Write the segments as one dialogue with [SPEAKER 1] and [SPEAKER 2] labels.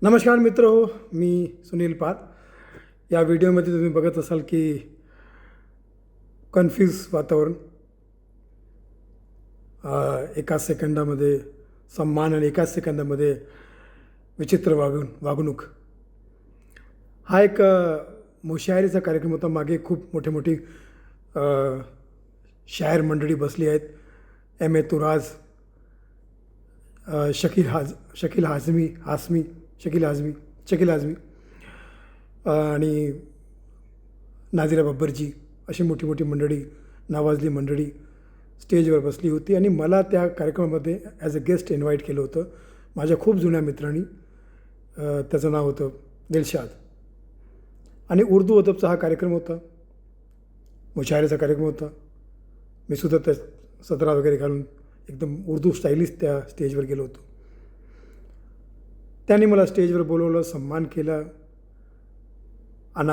[SPEAKER 1] नमस्कार मित्र हो, मी सुनील पाल. या व्हिडिओमध्ये तुम्ही बघत असाल की कन्फ्यूज वातावरण, एकाच सेकंदामध्ये सम्मान आणि एकाच सेकंदामध्ये विचित्र वागणूक. हा एक मुशायरीचा कार्यक्रम होता. मागे खूप मोठी अ, शायर मंडळी बसली आहेत. M.A. तुराज, शकील आझमी आणि नाझिरा बब्बरजी अशी मोठी मंडळी, नावाजली मंडळी स्टेजवर बसली होती आणि मला त्या कार्यक्रमामध्ये ॲज अ गेस्ट इन्व्हाइट केलं होतं माझ्या खूप जुन्या मित्रांनी. त्याचं नाव होतं दिलशाद. आणि उर्दू अदबचा हा कार्यक्रम होता, मुशायऱ्याचा कार्यक्रम होता. मी सुद्धा त्या सदरा वगैरे घालून एकदम उर्दू स्टाईलिश त्या स्टेजवर गेलो होतो. त्यांनी मला स्टेजवर बोलवलं, सन्मान केला. आणि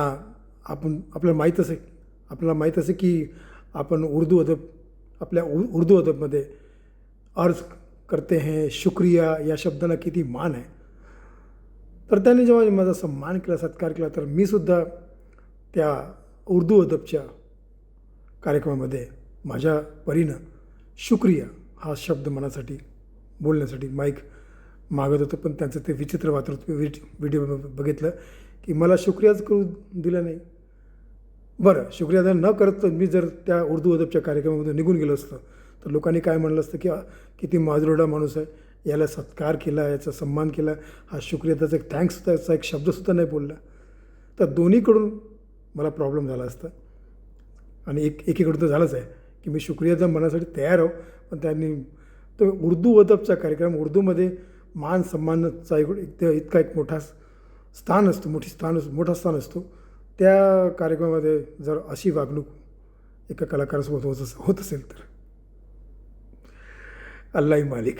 [SPEAKER 1] आपल्याला माहीत असे की आपण उर्दू अदबमध्ये अर्ज करते हैं शुक्रिया या शब्दाला किती मान आहे. तर त्यांनी जेव्हा माझा सन्मान केला, सत्कार केला, तर मी सुद्धा त्या उर्दू अदबच्या कार्यक्रमामध्ये माझ्या परीनं शुक्रिया हा शब्द मनासाठी बोलण्यासाठी माईक मागत होतं. पण त्यांचं ते विचित्र व्हिडिओ बघितलं की मला शुक्रियाच करू दिला नाही. बरं, शुक्रिया जर न करत मी जर त्या उर्दू अदबच्या कार्यक्रमामध्ये निघून गेलो असतं तर लोकांनी काय म्हणलं असतं की किती माजरोडा माणूस आहे, याला सत्कार केला, याचा सन्मान केला, हा शुक्रिया, त्याचा एक थँक्सचा एक शब्दसुद्धा नाही बोलला. तर दोन्हीकडून मला प्रॉब्लेम झाला असता. आणि एकीकडून तर झालंच आहे की मी शुक्रियाचा मनासाठी तयार आहो, पण त्यांनी तो उर्दू अदबचा कार्यक्रम, उर्दूमध्ये मान सन्मानाचा इतका एक मोठा स्थान असतो. त्या कार्यक्रमामध्ये जर अशी वागणूक एका कलाकारासोबत होत असेल तर अल्लाही मालिक.